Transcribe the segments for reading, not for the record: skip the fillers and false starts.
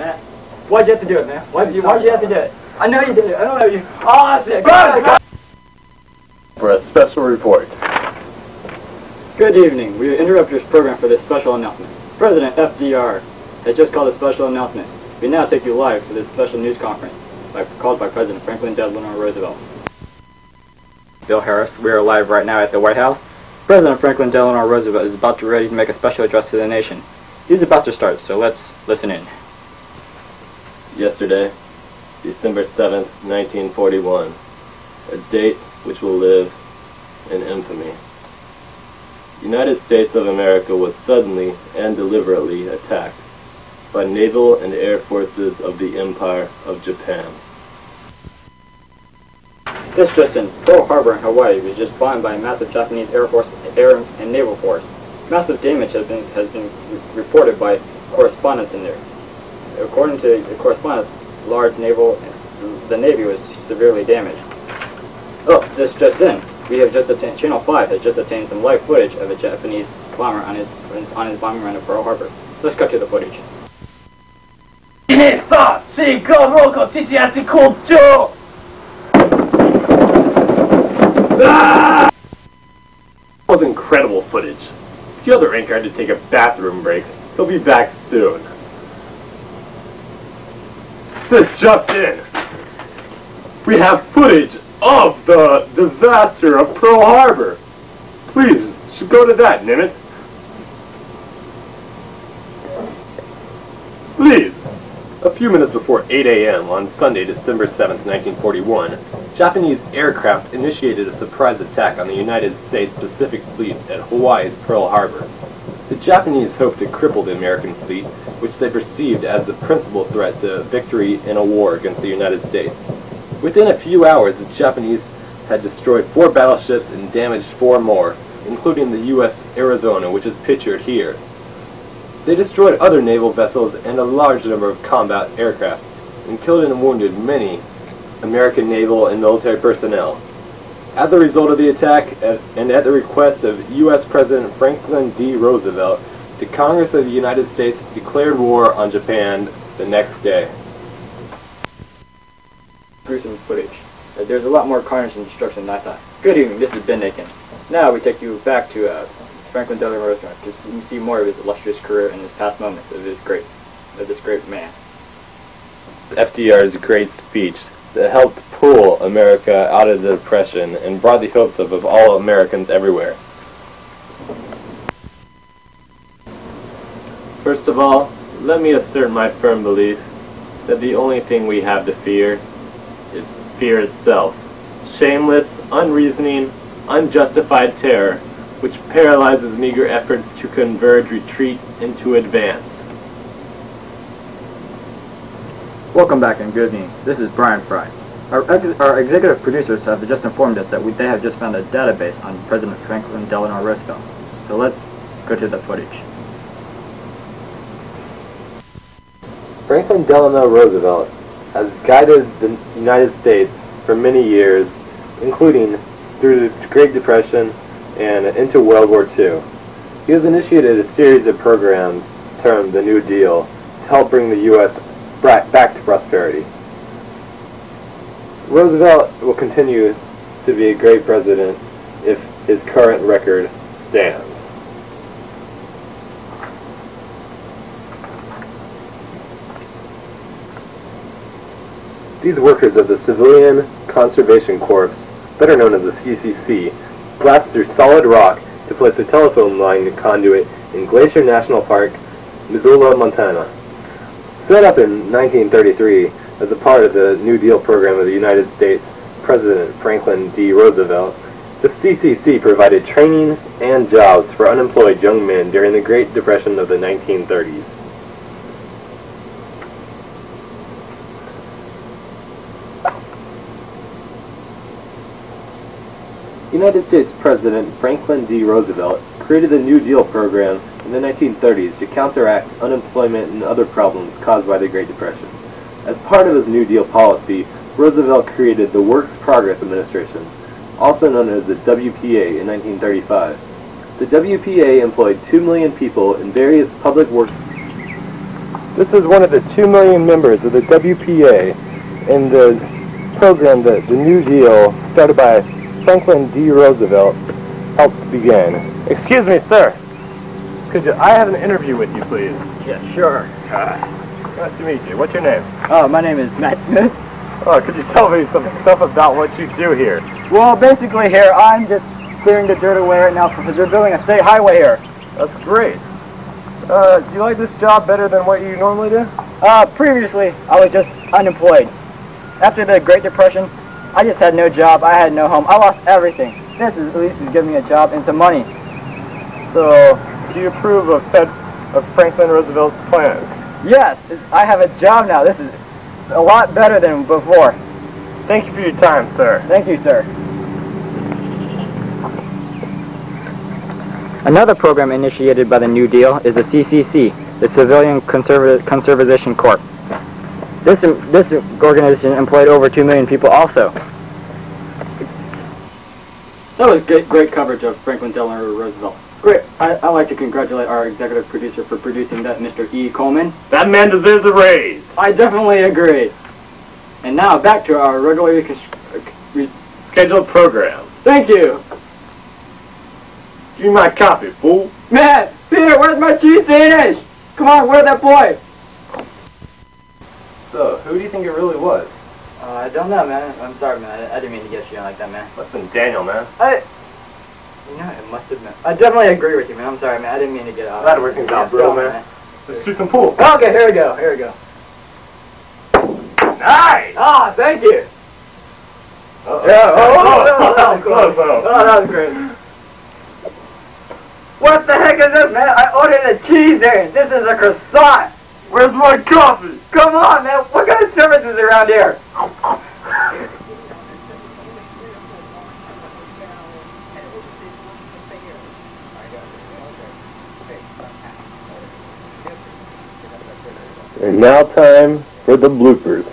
Matt, why'd you have to do it, man? Why'd you have to do it? I know you did it. I don't know you. Oh, that's it. Go! For a special report. Good evening. We interrupt this program for this special announcement. President FDR has just called a special announcement. We now take you live to this special news conference called by President Franklin Delano Roosevelt. Bill Harris, we are live right now at the White House. President Franklin Delano Roosevelt is about to ready to make a special address to the nation. He's about to start, so let's listen in. Yesterday, December 7th, 1941, a date which will live in infamy. The United States of America was suddenly and deliberately attacked by naval and air forces of the Empire of Japan. This just in, Pearl Harbor in Hawaii was just bombed by a massive Japanese Air Force, Air and Naval Force. Massive damage has been reported by correspondents in there. According to the correspondents, the Navy was severely damaged. Oh, this just in, we have just attained, Channel 5 has just attained some live footage of a Japanese bomber on his bombing run of Pearl Harbor. Let's cut to the footage. That was incredible footage. The other anchor had to take a bathroom break. He'll be back soon. This just in. We have footage of the disaster of Pearl Harbor. Please, should go to that, Nimitz. Please. A few minutes before 8 a.m. on Sunday, December 7th, 1941, Japanese aircraft initiated a surprise attack on the United States Pacific Fleet at Hawaii's Pearl Harbor. The Japanese hoped to cripple the American fleet, which they perceived as the principal threat to victory in a war against the United States. Within a few hours, the Japanese had destroyed 4 battleships and damaged 4 more, including the U.S. Arizona, which is pictured here. They destroyed other naval vessels and a large number of combat aircraft, and killed and wounded many American naval and military personnel. As a result of the attack, and at the request of U.S. President Franklin D. Roosevelt, the Congress of the United States declared war on Japan the next day. Gruesome footage. There's a lot more carnage and destruction than I thought. Good evening, this is Ben Aiken. Now we take you back to Franklin Delano Roosevelt to see more of his illustrious career and his past moments of this great man. FDR's great speech that helped pull America out of the Depression and brought the hopes of all Americans everywhere. First of all, let me assert my firm belief that the only thing we have to fear is fear itself. Shameless, unreasoning, unjustified terror, which paralyzes meager efforts to converge retreat into advance. Welcome back and good evening. This is Brian Fry. Our executive producers have just informed us that they have just found a database on President Franklin Delano Roosevelt. So let's go to the footage. Franklin Delano Roosevelt has guided the United States for many years, including through the Great Depression and into World War II. He has initiated a series of programs termed the New Deal to help bring the U.S. back to prosperity. Roosevelt will continue to be a great president if his current record stands. These workers of the Civilian Conservation Corps, better known as the CCC, blasted through solid rock to place a telephone line conduit in Glacier National Park, Missoula, Montana. Set up in 1933 as a part of the New Deal program of the United States President Franklin D. Roosevelt, the CCC provided training and jobs for unemployed young men during the Great Depression of the 1930s. United States President Franklin D. Roosevelt created the New Deal program in the 1930s to counteract unemployment and other problems caused by the Great Depression. As part of his New Deal policy, Roosevelt created the Works Progress Administration, also known as the WPA, in 1935. The WPA employed 2 million people in various public work. This is one of the 2 million members of the WPA in the program that the New Deal, started by Franklin D. Roosevelt, helped begin. Excuse me, sir. I have an interview with you, please? Yeah, sure. Nice to meet you. What's your name? My name is Matt Smith. Oh, could you tell me some stuff about what you do here? Well, basically here, I'm just clearing the dirt away right now because they're building a state highway here. That's great. Do you like this job better than what you normally do? Previously, I was just unemployed. After the Great Depression, I just had no job. I had no home. I lost everything. This is, at least is giving me a job and some money. So, do you approve of Franklin Roosevelt's plan? Yes, I have a job now. This is a lot better than before. Thank you for your time, sir. Thank you, sir. Another program initiated by the New Deal is the CCC, the Civilian Conservation Corps. This organization employed over 2 million people also. That was great coverage of Franklin Delano Roosevelt. Great. I'd like to congratulate our executive producer for producing that, Mr. E. Coleman. That man deserves a raise. I definitely agree. And now back to our regularly Scheduled program. Thank you. Give me my copy, fool. Matt, Peter, where's my cheese Danish? Come on, where's that boy? So, who do you think it really was? I don't know, man. I'm sorry, man. I didn't mean to get you like that, man. Must have been Daniel, man. You know, it must have been. I definitely agree with you, man. I'm sorry, man. I didn't mean to get out. Glad to work things out, bro, man. Let's shoot some pool. Okay, here we go. Here we go. Nice! Ah, thank you. Uh-oh. Yeah. Oh, that was close, though. Oh, that was great. What the heck is this, man? I ordered a cheese there. This is a croissant. Where's my coffee? Come on, man. What kind of service is around here? And now time for the bloopers.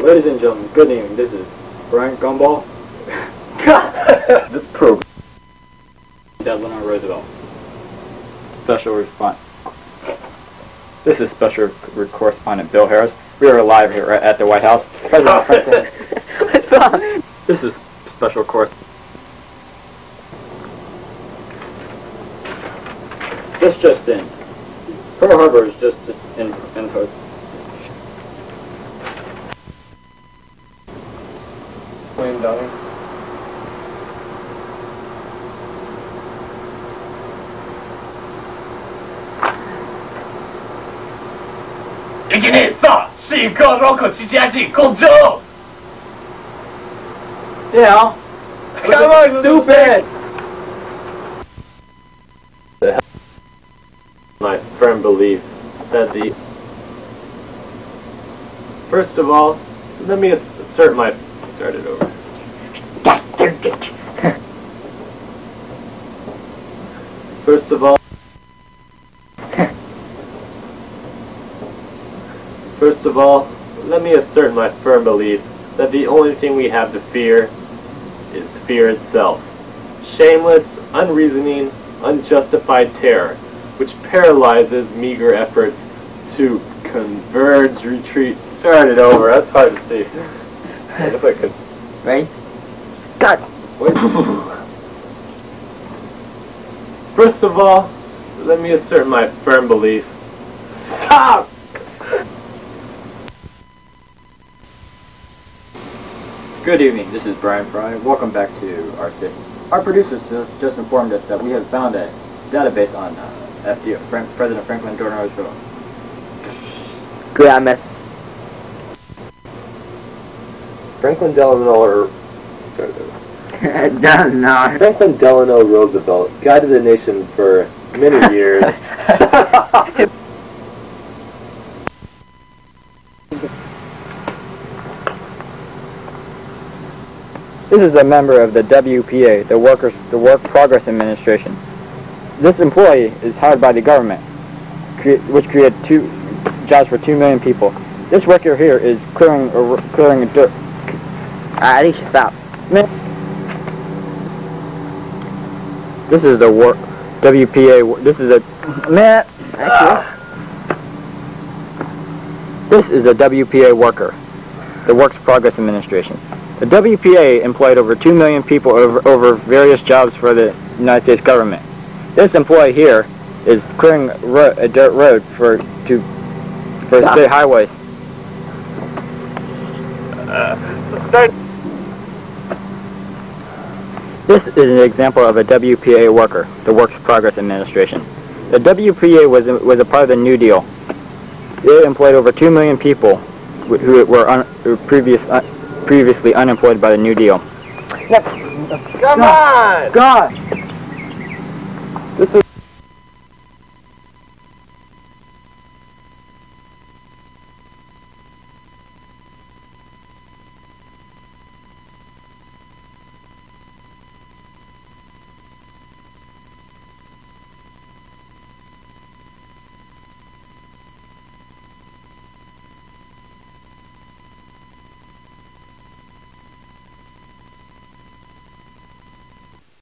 Ladies and gentlemen, good evening. This is Brian Gumball. This program. Delano Roosevelt. Special response. This is Special Correspondent Bill Harris. We are live here at the White House. President Franklin. What's wrong? This is Special Correspondent. This just in. Pearl Harbor is just in host. William Downing. Yeah. Come on, stupid! My firm belief that the... First of all, let me assert my... Start it over. First of all... First of all, let me assert my firm belief that the only thing we have to fear is fear itself. Shameless, unreasoning, unjustified terror, which paralyzes meager efforts to converge, retreat. Start it over. That's hard to see. If I could. Ready? Start. Wait. First of all, let me assert my firm belief. Stop! Good evening, this is Brian Fry. Welcome back to our station. Our producers just informed us that we have found a database on President Franklin Delano Roosevelt. Grammar. Franklin Delano No. Franklin Delano Roosevelt guided the nation for many years. This is a member of the WPA, the Work Progress Administration. This employee is hired by the government, which created jobs for 2 million people. This worker here is clearing dirt. Alrighty, stop. This is the WPA. This is a This is a WPA worker, the Works Progress Administration. The WPA employed over 2 million people over various jobs for the United States government. This employee here is clearing a dirt road for state highways. This is an example of a WPA worker, the Works Progress Administration. The WPA was a part of the New Deal. It employed over 2 million people who were previously unemployed by the New Deal. Come on! God!